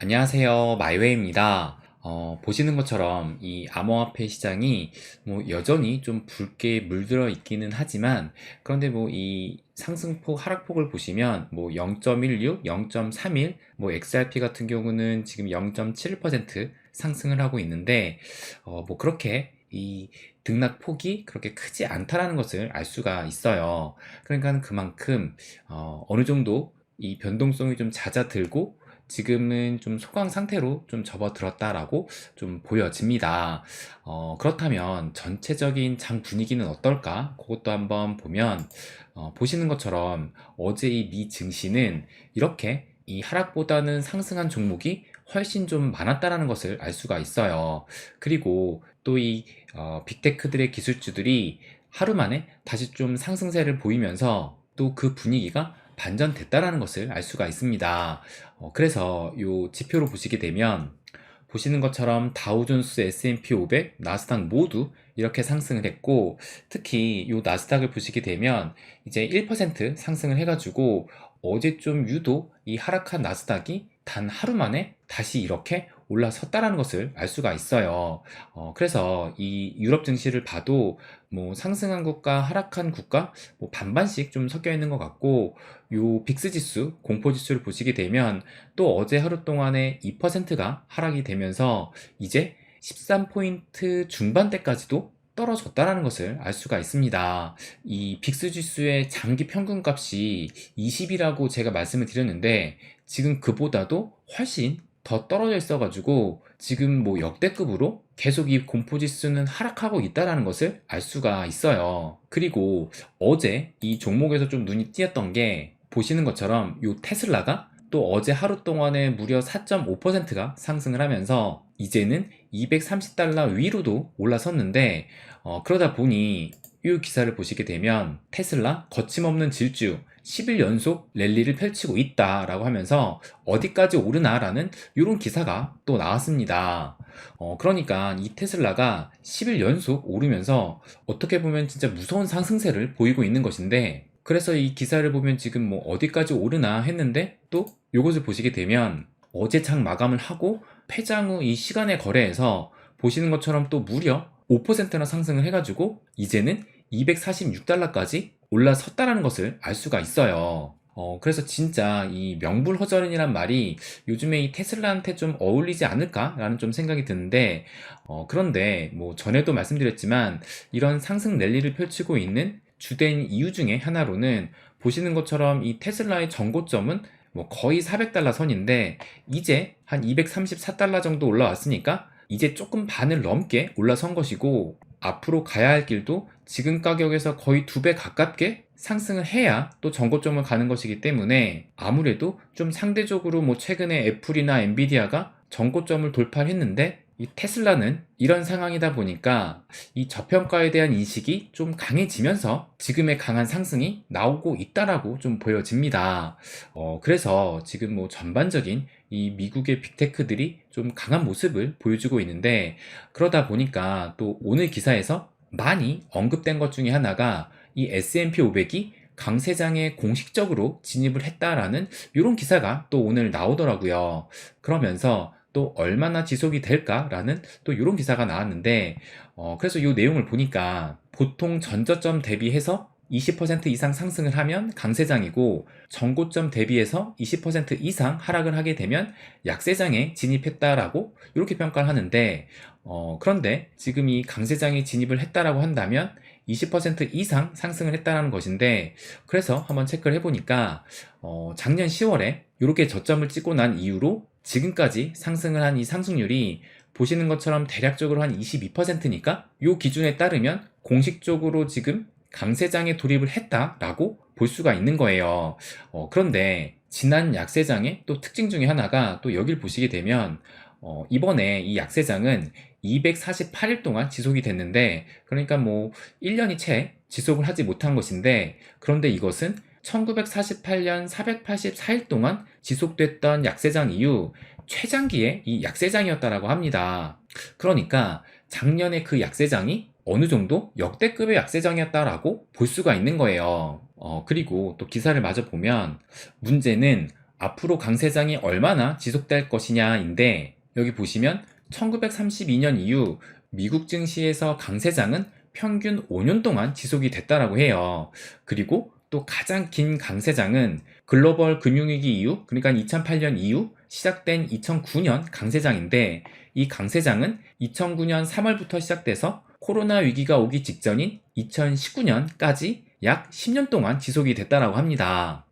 안녕하세요. 마이웨이입니다. 보시는 것처럼 이 암호화폐 시장이 뭐 여전히 좀 붉게 물들어 있기는 하지만, 그런데 뭐 이 상승폭, 하락폭을 보시면 뭐 0.16, 0.31, 뭐 XRP 같은 경우는 지금 0.71% 상승을 하고 있는데, 뭐 그렇게 이 등락폭이 그렇게 크지 않다라는 것을 알 수가 있어요. 그러니까 그만큼 어느 정도 이 변동성이 좀 잦아들고 지금은 좀 소강 상태로 좀 접어들었다라고 좀 보여집니다. 그렇다면 전체적인 장 분위기는 어떨까? 그것도 한번 보면, 보시는 것처럼 어제 이 미 증시는 이렇게 이 하락보다는 상승한 종목이 훨씬 좀 많았다라는 것을 알 수가 있어요. 그리고 또 이 빅테크들의 기술주들이 하루 만에 다시 좀 상승세를 보이면서 또 그 분위기가 반전됐다라는 것을 알 수가 있습니다. 그래서 이 지표로 보시게 되면, 보시는 것처럼 다우존스, S&P 500, 나스닥 모두 이렇게 상승을 했고, 특히 이 나스닥을 보시게 되면 이제 1% 상승을 해가지고 어제 좀 유독 이 하락한 나스닥이 단 하루 만에 다시 이렇게 올라섰다라는 것을 알 수가 있어요. 그래서 이 유럽 증시를 봐도 뭐 상승한 국가, 하락한 국가 뭐 반반씩 좀 섞여 있는 것 같고, 요 빅스 지수, 공포 지수를 보시게 되면 또 어제 하루 동안에 2%가 하락이 되면서 이제 13포인트 중반대까지도 떨어졌다라는 것을 알 수가 있습니다. 이 빅스 지수의 장기 평균 값이 20이라고 제가 말씀을 드렸는데, 지금 그보다도 훨씬 더 떨어져 있어가지고 지금 뭐 역대급으로 계속 이 공포지수는 하락하고 있다는 것을 알 수가 있어요. 그리고 어제 이 종목에서 좀 눈이 띄었던 게, 보시는 것처럼 이 테슬라가 또 어제 하루 동안에 무려 4.5%가 상승을 하면서 이제는 230달러 위로도 올라섰는데, 그러다 보니 이 기사를 보시게 되면 테슬라 거침없는 질주 10일 연속 랠리를 펼치고 있다라고 하면서 어디까지 오르나라는 이런 기사가 또 나왔습니다. 그러니까 이 테슬라가 10일 연속 오르면서 어떻게 보면 진짜 무서운 상승세를 보이고 있는 것인데, 그래서 이 기사를 보면 지금 뭐 어디까지 오르나 했는데, 또 요것을 보시게 되면 어제 장 마감을 하고 폐장 후 이 시간의 거래에서 보시는 것처럼 또 무려 5%나 상승을 해가지고 이제는 246달러까지 올라섰다라는 것을 알 수가 있어요. 그래서 진짜 이 명불허전이란 말이 요즘에 이 테슬라한테 좀 어울리지 않을까라는 좀 생각이 드는데, 그런데 뭐 전에도 말씀드렸지만 이런 상승 랠리를 펼치고 있는 주된 이유 중에 하나로는, 보시는 것처럼 이 테슬라의 전고점은 뭐 거의 400달러 선인데 이제 한 234달러 정도 올라왔으니까 이제 조금 반을 넘게 올라선 것이고, 앞으로 가야 할 길도 지금 가격에서 거의 2배 가깝게 상승을 해야 또 전고점을 가는 것이기 때문에, 아무래도 좀 상대적으로 뭐 최근에 애플이나 엔비디아가 전고점을 돌파했는데 이 테슬라는 이런 상황이다 보니까 이 저평가에 대한 인식이 좀 강해지면서 지금의 강한 상승이 나오고 있다라고 좀 보여집니다. 그래서 지금 뭐 전반적인 이 미국의 빅테크들이 좀 강한 모습을 보여주고 있는데, 그러다 보니까 또 오늘 기사에서 많이 언급된 것 중에 하나가 이 S&P 500이 강세장에 공식적으로 진입을 했다라는 이런 기사가 또 오늘 나오더라고요. 그러면서 또 얼마나 지속이 될까라는 또 이런 기사가 나왔는데, 그래서 이 내용을 보니까 보통 전저점 대비해서 20% 이상 상승을 하면 강세장이고, 전고점 대비해서 20% 이상 하락을 하게 되면 약세장에 진입했다라고 이렇게 평가를 하는데, 그런데 지금 이 강세장에 진입을 했다라고 한다면 20% 이상 상승을 했다는 것인데, 그래서 한번 체크를 해보니까 작년 10월에 이렇게 저점을 찍고 난 이후로 지금까지 상승을 한 이 상승률이 보시는 것처럼 대략적으로 한 22%니까 이 기준에 따르면 공식적으로 지금 강세장에 돌입을 했다라고 볼 수가 있는 거예요. 그런데 지난 약세장의 또 특징 중에 하나가, 또 여길 보시게 되면 이번에 이 약세장은 248일 동안 지속이 됐는데, 그러니까 뭐 1년이 채 지속을 하지 못한 것인데, 그런데 이것은 1948년 484일 동안 지속됐던 약세장 이후 최장기의 이 약세장이었다라고 합니다. 그러니까 작년에 그 약세장이 어느 정도 역대급의 약세장이었다라고 볼 수가 있는 거예요. 그리고 또 기사를 마저 보면, 문제는 앞으로 강세장이 얼마나 지속될 것이냐인데, 여기 보시면 1932년 이후 미국 증시에서 강세장은 평균 5년 동안 지속이 됐다라고 해요. 그리고 또 가장 긴 강세장은 글로벌 금융위기 이후, 그러니까 2008년 이후 시작된 2009년 강세장인데, 이 강세장은 2009년 3월부터 시작돼서 코로나 위기가 오기 직전인 2019년까지 약 10년 동안 지속이 됐다라고 합니다.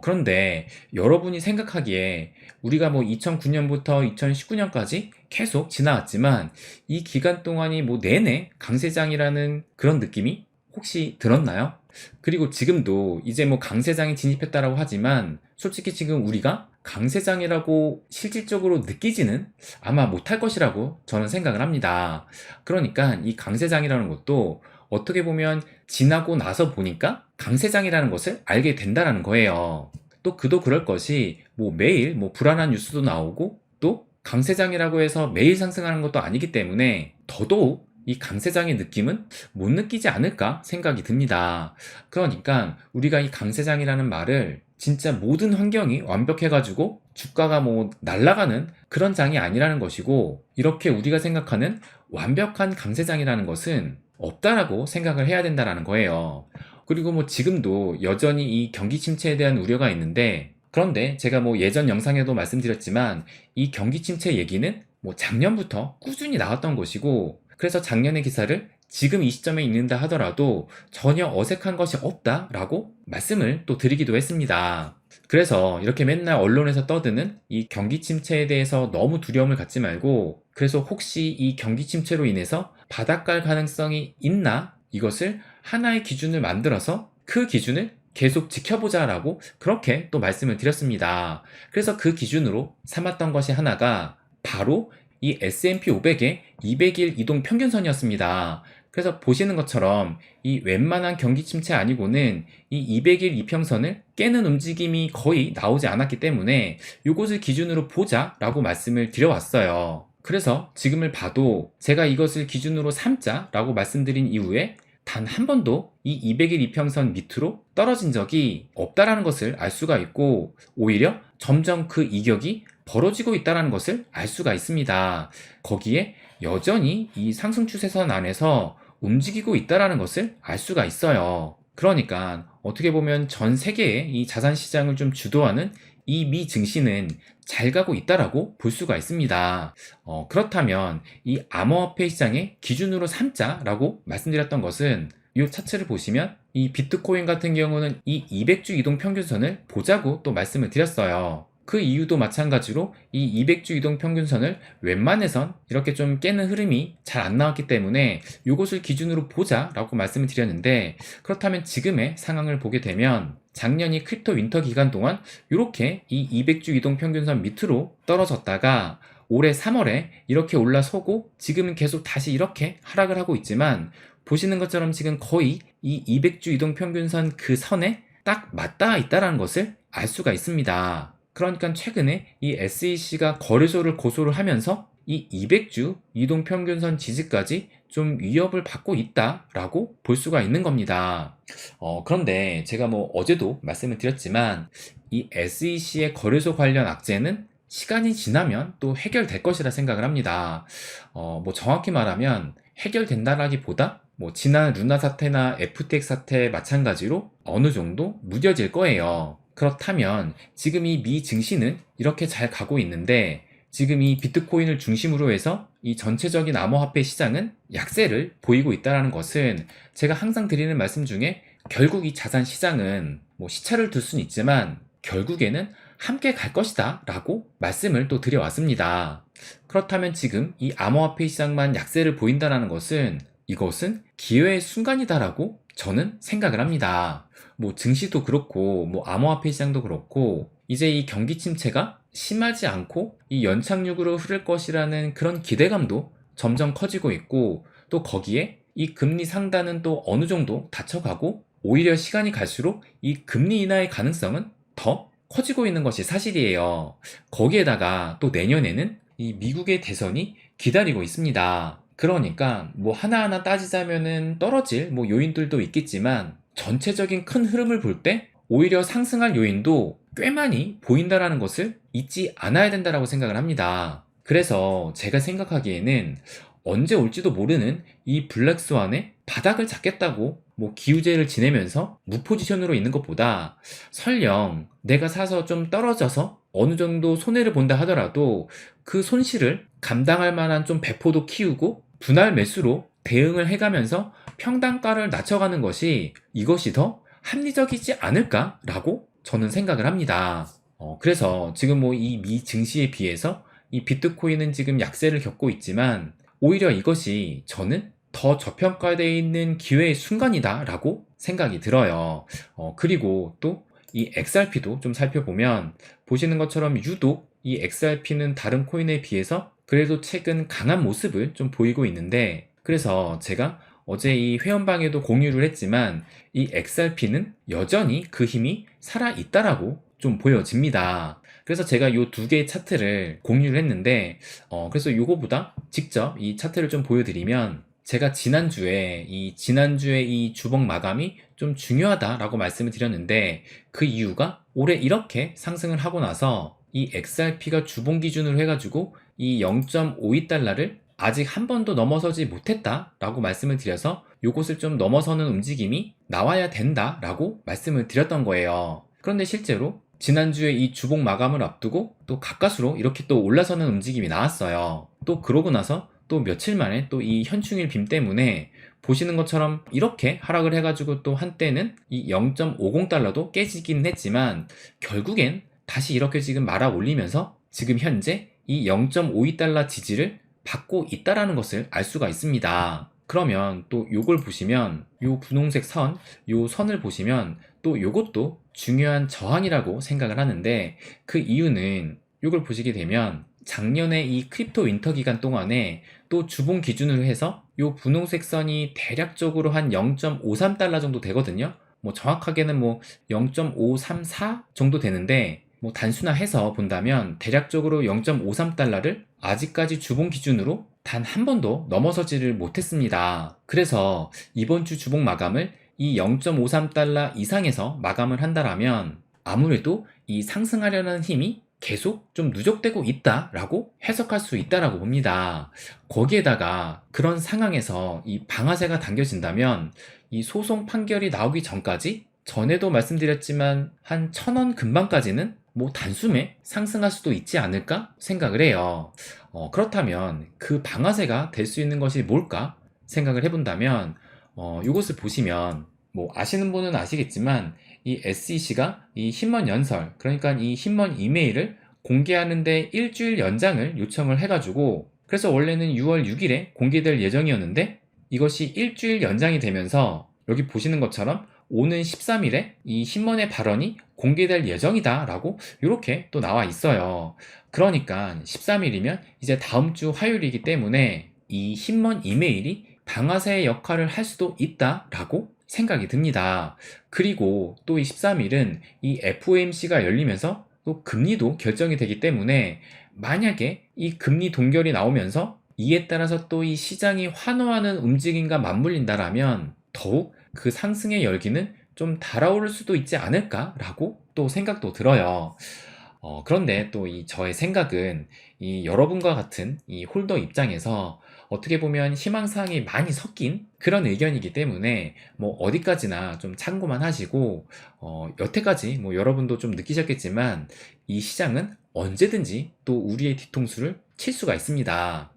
그런데 여러분이 생각하기에 우리가 뭐 2009년부터 2019년까지 계속 지나왔지만 이 기간 동안이 뭐 내내 강세장이라는 그런 느낌이 혹시 들었나요? 그리고 지금도 이제 뭐 강세장이 진입했다라고 하지만 솔직히 지금 우리가 강세장이라고 실질적으로 느끼지는 아마 못할 것이라고 저는 생각을 합니다. 그러니까 이 강세장이라는 것도 어떻게 보면 지나고 나서 보니까 강세장이라는 것을 알게 된다는 거예요. 또 그도 그럴 것이 뭐 매일 뭐 불안한 뉴스도 나오고 또 강세장이라고 해서 매일 상승하는 것도 아니기 때문에 더더욱 이 강세장의 느낌은 못 느끼지 않을까 생각이 듭니다. 그러니까 우리가 이 강세장이라는 말을 진짜 모든 환경이 완벽해가지고 주가가 뭐 날아가는 그런 장이 아니라는 것이고, 이렇게 우리가 생각하는 완벽한 강세장이라는 것은 없다라고 생각을 해야 된다라는 거예요. 그리고 뭐 지금도 여전히 이 경기 침체에 대한 우려가 있는데, 그런데 제가 뭐 예전 영상에도 말씀드렸지만 이 경기 침체 얘기는 뭐 작년부터 꾸준히 나왔던 것이고, 그래서 작년의 기사를 지금 이 시점에 읽는다 하더라도 전혀 어색한 것이 없다라고 말씀을 또 드리기도 했습니다. 그래서 이렇게 맨날 언론에서 떠드는 이 경기 침체에 대해서 너무 두려움을 갖지 말고, 그래서 혹시 이 경기 침체로 인해서 바닥갈 가능성이 있나, 이것을 하나의 기준을 만들어서 그 기준을 계속 지켜보자라고 그렇게 또 말씀을 드렸습니다. 그래서 그 기준으로 삼았던 것이 하나가 바로 이 S&P 500의 200일 이동 평균선이었습니다. 그래서 보시는 것처럼 이 웬만한 경기 침체 아니고는 이 200일 이평선을 깨는 움직임이 거의 나오지 않았기 때문에 이것을 기준으로 보자라고 말씀을 드려왔어요. 그래서 지금을 봐도 제가 이것을 기준으로 삼자라고 말씀드린 이후에 단 한 번도 이 200일 이평선 밑으로 떨어진 적이 없다라는 것을 알 수가 있고, 오히려 점점 그 이격이 벌어지고 있다는 것을 알 수가 있습니다. 거기에 여전히 이 상승 추세선 안에서 움직이고 있다는 것을 알 수가 있어요. 그러니까 어떻게 보면 전 세계의 이 자산 시장을 좀 주도하는 이 미 증시는 잘 가고 있다라고 볼 수가 있습니다. 그렇다면 이 암호화폐 시장의 기준으로 삼자라고 말씀드렸던 것은, 이 차트를 보시면 이 비트코인 같은 경우는 이 200주 이동 평균선을 보자고 또 말씀을 드렸어요. 그 이유도 마찬가지로 이 200주 이동 평균선을 웬만해선 이렇게 좀 깨는 흐름이 잘 안 나왔기 때문에 이것을 기준으로 보자라고 말씀을 드렸는데, 그렇다면 지금의 상황을 보게 되면 작년이 크립토 윈터 기간 동안 이렇게 이 200주 이동 평균선 밑으로 떨어졌다가 올해 3월에 이렇게 올라서고 지금은 계속 다시 이렇게 하락을 하고 있지만, 보시는 것처럼 지금 거의 이 200주 이동 평균선 그 선에 딱 맞닿아 있다는 것을 알 수가 있습니다. 그러니까 최근에 이 SEC가 거래소를 고소를 하면서 이 200주 이동평균선 지지까지 좀 위협을 받고 있다라고 볼 수가 있는 겁니다. 그런데 제가 뭐 어제도 말씀을 드렸지만 이 SEC의 거래소 관련 악재는 시간이 지나면 또 해결될 것이라 생각을 합니다. 뭐 정확히 말하면 해결된다라기보다 뭐 지난 루나 사태나 FTX 사태 마찬가지로 어느 정도 무뎌질 거예요. 그렇다면 지금 이 미 증시는 이렇게 잘 가고 있는데, 지금 이 비트코인을 중심으로 해서 이 전체적인 암호화폐 시장은 약세를 보이고 있다는 것은, 제가 항상 드리는 말씀 중에 결국 이 자산 시장은 뭐 시차를 둘 수는 있지만 결국에는 함께 갈 것이다 라고 말씀을 또 드려왔습니다. 그렇다면 지금 이 암호화폐 시장만 약세를 보인다는 것은, 이것은 기회의 순간이다라고 저는 생각을 합니다. 뭐 증시도 그렇고 뭐 암호화폐 시장도 그렇고 이제 이 경기 침체가 심하지 않고 이 연착륙으로 흐를 것이라는 그런 기대감도 점점 커지고 있고, 또 거기에 이 금리 상단은 또 어느 정도 닫혀가고, 오히려 시간이 갈수록 이 금리 인하의 가능성은 더 커지고 있는 것이 사실이에요. 거기에다가 또 내년에는 이 미국의 대선이 기다리고 있습니다. 그러니까 뭐 하나하나 따지자면은 떨어질 뭐 요인들도 있겠지만 전체적인 큰 흐름을 볼 때 오히려 상승할 요인도 꽤 많이 보인다라는 것을 잊지 않아야 된다라고 생각을 합니다. 그래서 제가 생각하기에는 언제 올지도 모르는 이 블랙스완의 바닥을 잡겠다고 기우제를 지내면서 무포지션으로 있는 것보다 설령 내가 사서 좀 떨어져서 어느 정도 손해를 본다 하더라도 그 손실을 감당할 만한 좀 배포도 키우고 분할 매수로 대응을 해가면서 평단가를 낮춰가는 것이 이것이 더 합리적이지 않을까라고 저는 생각을 합니다. 그래서 지금 이 미 증시에 비해서 이 비트코인은 지금 약세를 겪고 있지만 오히려 이것이 저는 더 저평가되어 있는 기회의 순간이다라고 생각이 들어요. 그리고 또 이 XRP도 좀 살펴보면 보시는 것처럼 유독 이 XRP는 다른 코인에 비해서 그래도 최근 강한 모습을 좀 보이고 있는데, 그래서 제가 어제 이 회원방에도 공유를 했지만 이 XRP는 여전히 그 힘이 살아있다라고 좀 보여집니다. 그래서 제가 이 두 개의 차트를 공유를 했는데, 그래서 요거보다 직접 이 차트를 좀 보여드리면, 제가 지난주에 이 주봉 마감이 좀 중요하다라고 말씀을 드렸는데, 그 이유가 올해 이렇게 상승을 하고 나서 이 XRP가 주봉 기준으로 해가지고 이 0.52달러를 아직 한 번도 넘어서지 못했다라고 말씀을 드려서 요것을 좀 넘어서는 움직임이 나와야 된다라고 말씀을 드렸던 거예요. 그런데 실제로 지난주에 이 주봉 마감을 앞두고 또 가까스로 이렇게 또 올라서는 움직임이 나왔어요. 또 그러고 나서 또 며칠 만에 또 이 현충일 빔 때문에 보시는 것처럼 이렇게 하락을 해가지고 또 한때는 이 0.50달러도 깨지긴 했지만 결국엔 다시 이렇게 지금 말아 올리면서 지금 현재 이 0.52달러 지지를 받고 있다라는 것을 알 수가 있습니다. 그러면 또 요걸 보시면 요 분홍색 선, 요 선을 보시면 또 요것도 중요한 저항이라고 생각을 하는데, 그 이유는 요걸 보시게 되면 작년에 이 크립토 윈터 기간 동안에 또 주봉 기준으로 해서 요 분홍색 선이 대략적으로 한 0.53달러 정도 되거든요. 정확하게는 0.534 정도 되는데, 단순화해서 본다면 대략적으로 0.53달러를 아직까지 주봉 기준으로 단 한 번도 넘어서지를 못했습니다. 그래서 이번 주 주봉 마감을 이 0.53달러 이상에서 마감을 한다라면 아무래도 이 상승하려는 힘이 계속 좀 누적되고 있다라고 해석할 수 있다라고 봅니다. 거기에다가 그런 상황에서 이 방아쇠가 당겨진다면 이 소송 판결이 나오기 전까지, 전에도 말씀드렸지만 한 1,000원 근방까지는 단숨에 상승할 수도 있지 않을까 생각을 해요. 그렇다면 그 방아쇠가 될 수 있는 것이 뭘까 생각을 해본다면, 이것을 보시면 아시는 분은 아시겠지만 이 SEC가 이 힘먼 연설, 그러니까 이 힘먼 이메일을 공개하는데 일주일 연장을 요청을 해가지고, 그래서 원래는 6월 6일에 공개될 예정이었는데 이것이 일주일 연장이 되면서 여기 보시는 것처럼 오는 13일에 이 힘먼의 발언이 공개될 예정이다 라고 이렇게 또 나와 있어요. 그러니까 13일이면 이제 다음 주 화요일이기 때문에 이 힘먼 이메일이 방아쇠의 역할을 할 수도 있다라고 생각이 듭니다. 그리고 또 이 13일은 이 FOMC가 열리면서 또 금리도 결정이 되기 때문에 만약에 이 금리 동결이 나오면서 이에 따라서 또 이 시장이 환호하는 움직임과 맞물린다라면 더욱 그 상승의 열기는 좀 달아오를 수도 있지 않을까라고 또 생각도 들어요. 그런데 또 이 저의 생각은 이 여러분과 같은 이 홀더 입장에서 어떻게 보면 희망사항이 많이 섞인 그런 의견이기 때문에 어디까지나 좀 참고만 하시고, 여태까지 여러분도 좀 느끼셨겠지만 이 시장은 언제든지 또 우리의 뒤통수를 칠 수가 있습니다.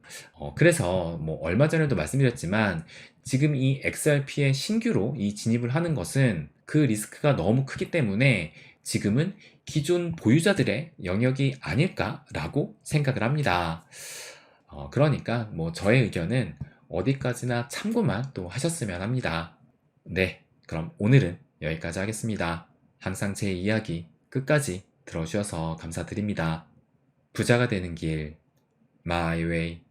그래서 얼마 전에도 말씀드렸지만 지금 이 XRP에 신규로 이 진입을 하는 것은 그 리스크가 너무 크기 때문에 지금은 기존 보유자들의 영역이 아닐까라고 생각을 합니다. 그러니까 저의 의견은 어디까지나 참고만 또 하셨으면 합니다. 네, 그럼 오늘은 여기까지 하겠습니다. 항상 제 이야기 끝까지 들어주셔서 감사드립니다. 부자가 되는 길, My Way.